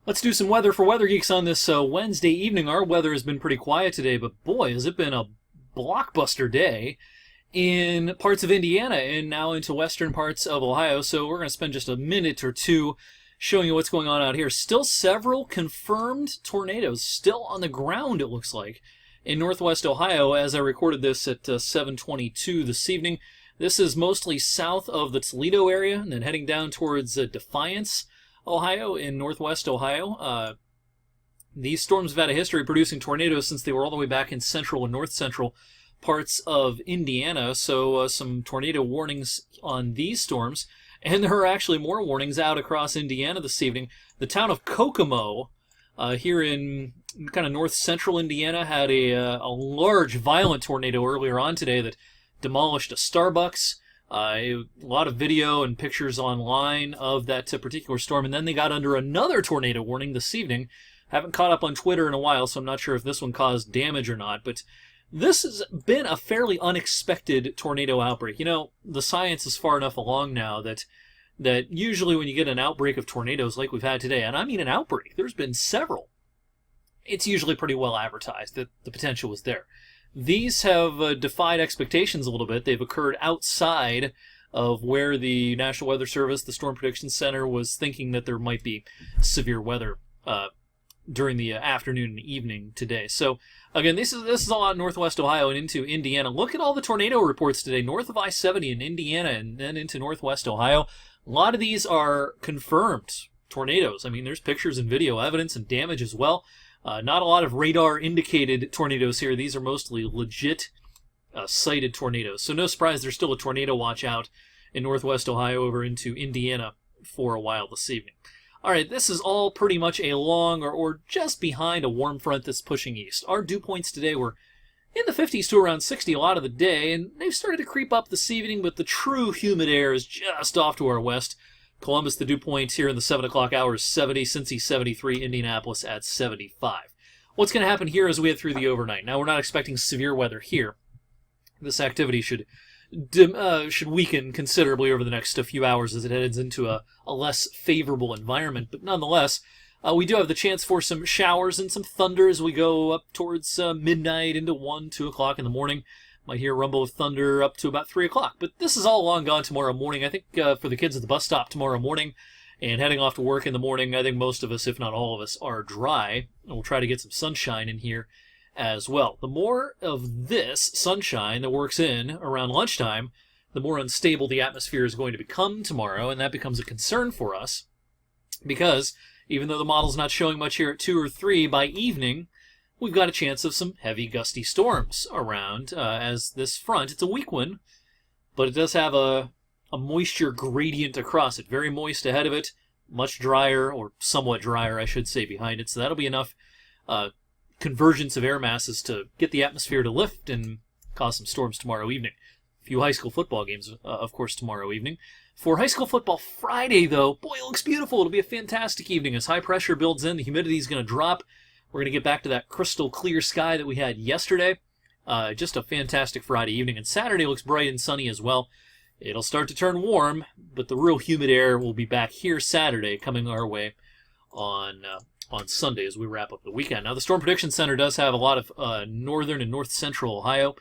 Let's do some weather for Weather Geeks on this Wednesday evening. Our weather has been pretty quiet today, but boy, has it been a blockbuster day in parts of Indiana and now into western parts of Ohio. So we're going to spend just a minute or two showing you what's going on out here. Still several confirmed tornadoes still on the ground, it looks like, in northwest Ohio as I recorded this at 7:22 this evening. This is mostly south of the Toledo area and then heading down towards Defiance, Ohio, in northwest Ohio. These storms have had a history of producing tornadoes since they were all the way back in central and north central parts of Indiana. So some tornado warnings on these storms. And there are actually more warnings out across Indiana this evening. The town of Kokomo, here in kind of north central Indiana, had a large violent tornado earlier on today that demolished a Starbucks. A lot of video and pictures online of that particular storm, and then they got under another tornado warning this evening. Haven't caught up on Twitter in a while, so I'm not sure if this one caused damage or not, but this has been a fairly unexpected tornado outbreak. You know, the science is far enough along now that usually when you get an outbreak of tornadoes like we've had today, and I mean an outbreak, there's been several, it's usually pretty well advertised that the potential is there. These have defied expectations a little bit. They've occurred outside of where the National Weather Service, the Storm Prediction Center, was thinking that there might be severe weather during the afternoon and evening today. So, again, this is all out in northwest Ohio and into Indiana. Look at all the tornado reports today, north of I-70 in Indiana and then into northwest Ohio. A lot of these are confirmed tornadoes. I mean, there's pictures and video evidence and damage as well. Not a lot of radar-indicated tornadoes here. These are mostly legit sighted tornadoes. So no surprise there's still a tornado watch out in northwest Ohio over into Indiana for a while this evening. All right, this is all pretty much along or just behind a warm front that's pushing east. Our dew points today were in the 50s to around 60 a lot of the day, and they've started to creep up this evening, but the true humid air is just off to our west. Columbus, the dew point here in the 7 o'clock hour is 70, Cincy 73, Indianapolis at 75. What's going to happen here as we head through the overnight? Now, we're not expecting severe weather here. This activity should weaken considerably over the next few hours as it heads into a less favorable environment. But nonetheless, we do have the chance for some showers and some thunder as we go up towards midnight into 1, 2 o'clock in the morning. Might hear a rumble of thunder up to about 3 o'clock. But this is all long gone tomorrow morning. I think for the kids at the bus stop tomorrow morning and heading off to work in the morning, I think most of us, if not all of us, are dry. And we'll try to get some sunshine in here as well. The more of this sunshine that works in around lunchtime, the more unstable the atmosphere is going to become tomorrow, and that becomes a concern for us because even though the model's not showing much here at 2 or 3, by evening, we've got a chance of some heavy gusty storms around as this front. It's a weak one, but it does have a moisture gradient across it. Very moist ahead of it, much drier, or somewhat drier, I should say, behind it. So that'll be enough convergence of air masses to get the atmosphere to lift and cause some storms tomorrow evening. A few high school football games, of course, tomorrow evening. For high school football Friday, though, boy, it looks beautiful. It'll be a fantastic evening. As high pressure builds in, the humidity is going to drop. We're going to get back to that crystal clear sky that we had yesterday. Just a fantastic Friday evening. And Saturday looks bright and sunny as well. It'll start to turn warm, but the real humid air will be back here Saturday, coming our way on Sunday as we wrap up the weekend. Now, the Storm Prediction Center does have a lot of northern and north central Ohio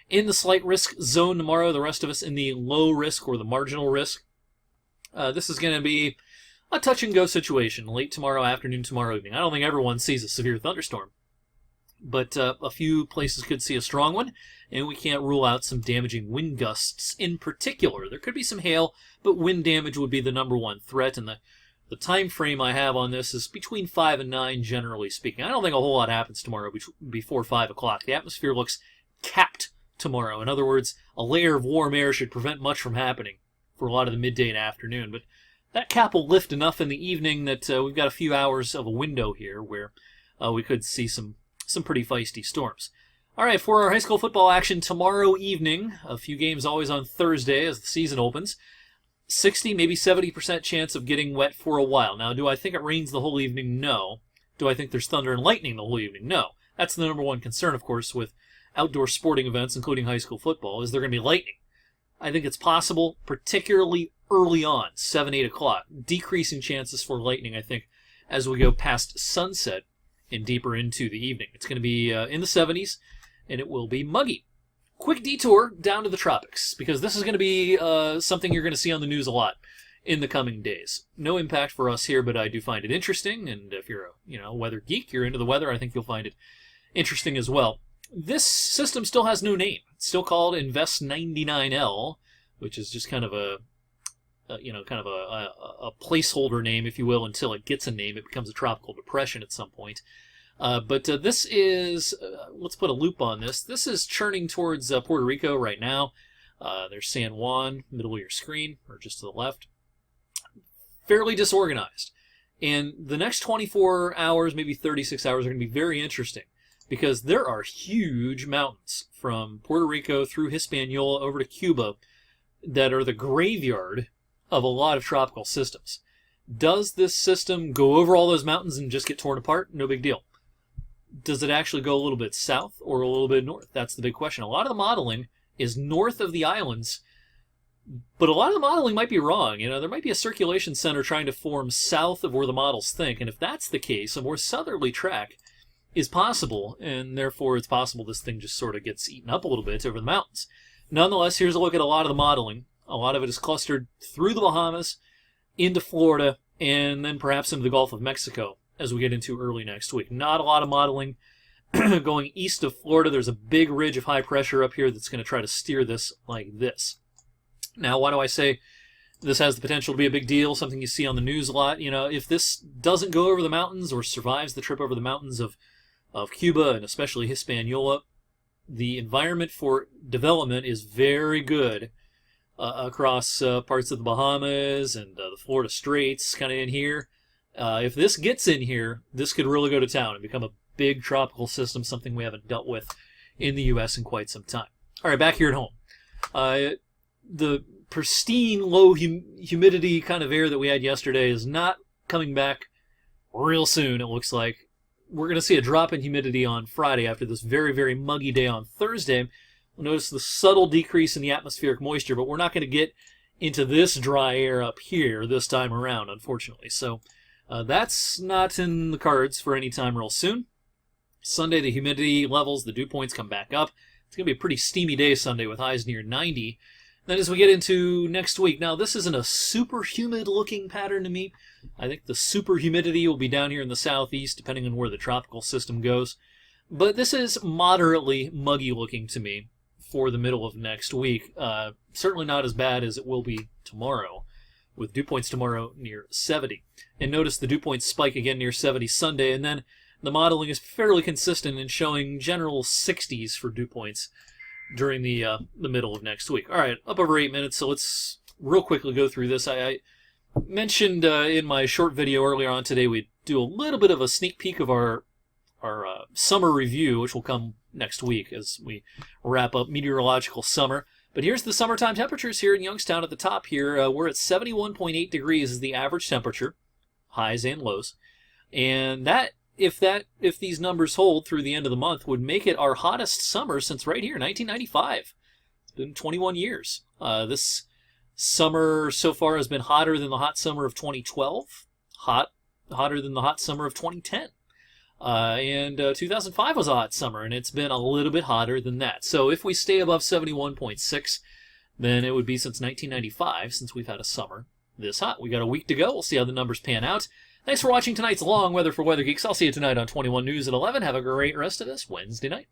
in the slight risk zone tomorrow. The rest of us in the low risk or the marginal risk. This is going to be a touch-and-go situation late tomorrow afternoon, tomorrow evening. I don't think everyone sees a severe thunderstorm, but a few places could see a strong one, and we can't rule out some damaging wind gusts in particular. There could be some hail, but wind damage would be the number one threat, and the time frame I have on this is between 5 and 9, generally speaking. I don't think a whole lot happens tomorrow before 5 o'clock. The atmosphere looks capped tomorrow. In other words, a layer of warm air should prevent much from happening for a lot of the midday and afternoon, but that cap will lift enough in the evening that we've got a few hours of a window here where we could see some pretty feisty storms. All right, for our high school football action tomorrow evening, a few games always on Thursday as the season opens, 60, maybe 70% chance of getting wet for a while. Now, do I think it rains the whole evening? No. Do I think there's thunder and lightning the whole evening? No. That's the number one concern, of course, with outdoor sporting events, including high school football, is there going to be lightning. I think it's possible, particularly early on, 7, 8 o'clock. Decreasing chances for lightning, I think, as we go past sunset and deeper into the evening. It's going to be in the 70s, and it will be muggy. Quick detour down to the tropics, because this is going to be something you're going to see on the news a lot in the coming days. No impact for us here, but I do find it interesting, and if you're a weather geek, you're into the weather, I think you'll find it interesting as well. This system still has no name. It's still called Invest 99L, which is just kind of a placeholder name, if you will, until it gets a name. It becomes a tropical depression at some point. But this is, let's put a loop on this. This is churning towards Puerto Rico right now. There's San Juan, middle of your screen, or just to the left. Fairly disorganized. And the next 24 hours, maybe 36 hours, are going to be very interesting, because there are huge mountains from Puerto Rico through Hispaniola over to Cuba that are the graveyard of a lot of tropical systems. Does this system go over all those mountains and just get torn apart? No big deal. Does it actually go a little bit south or a little bit north? That's the big question. A lot of the modeling is north of the islands, but a lot of the modeling might be wrong. There might be a circulation center trying to form south of where the models think, and if that's the case, a more southerly track is possible, and therefore it's possible this thing just sort of gets eaten up a little bit over the mountains. Nonetheless, here's a look at a lot of the modeling. A lot of it is clustered through the Bahamas, into Florida, and then perhaps into the Gulf of Mexico as we get into early next week. Not a lot of modeling going east of Florida. There's a big ridge of high pressure up here that's going to try to steer this like this. Now, why do I say this has the potential to be a big deal, something you see on the news a lot? If this doesn't go over the mountains or survives the trip over the mountains of Cuba and especially Hispaniola, the environment for development is very good across parts of the Bahamas and the Florida Straits, kind of in here. If this gets in here, this could really go to town and become a big tropical system, something we haven't dealt with in the U.S. in quite some time. All right, back here at home. The pristine, low humidity kind of air that we had yesterday is not coming back real soon, it looks like. We're going to see a drop in humidity on Friday after this very, very muggy day on Thursday. We'll notice the subtle decrease in the atmospheric moisture, but we're not going to get into this dry air up here this time around, unfortunately. So that's not in the cards for any time real soon. Sunday, the humidity levels, the dew points come back up. It's going to be a pretty steamy day Sunday with highs near 90. Then as we get into next week, now this isn't a super humid looking pattern to me. I think the super humidity will be down here in the southeast, depending on where the tropical system goes. But this is moderately muggy looking to me for the middle of next week. Certainly not as bad as it will be tomorrow, with dew points tomorrow near 70. And notice the dew points spike again near 70 Sunday, and then the modeling is fairly consistent in showing general 60s for dew points during the middle of next week. All right, up over 8 minutes, so let's real quickly go through this. I mentioned in my short video earlier on today we'd do a little bit of a sneak peek of our summer review, which will come next week as we wrap up meteorological summer. But here's the summertime temperatures here in Youngstown at the top here. We're at 71.8 degrees is the average temperature, highs and lows. And if these numbers hold through the end of the month, would make it our hottest summer since right here, 1995. It's been 21 years. This summer so far has been hotter than the hot summer of 2012, hotter than the hot summer of 2010. And 2005 was a hot summer, and it's been a little bit hotter than that. So if we stay above 71.6, then it would be since 1995 since we've had a summer this hot. We got a week to go. We'll see how the numbers pan out. Thanks for watching tonight's Long Weather for Weather Geeks. I'll see you tonight on 21 News at 11. Have a great rest of this Wednesday night.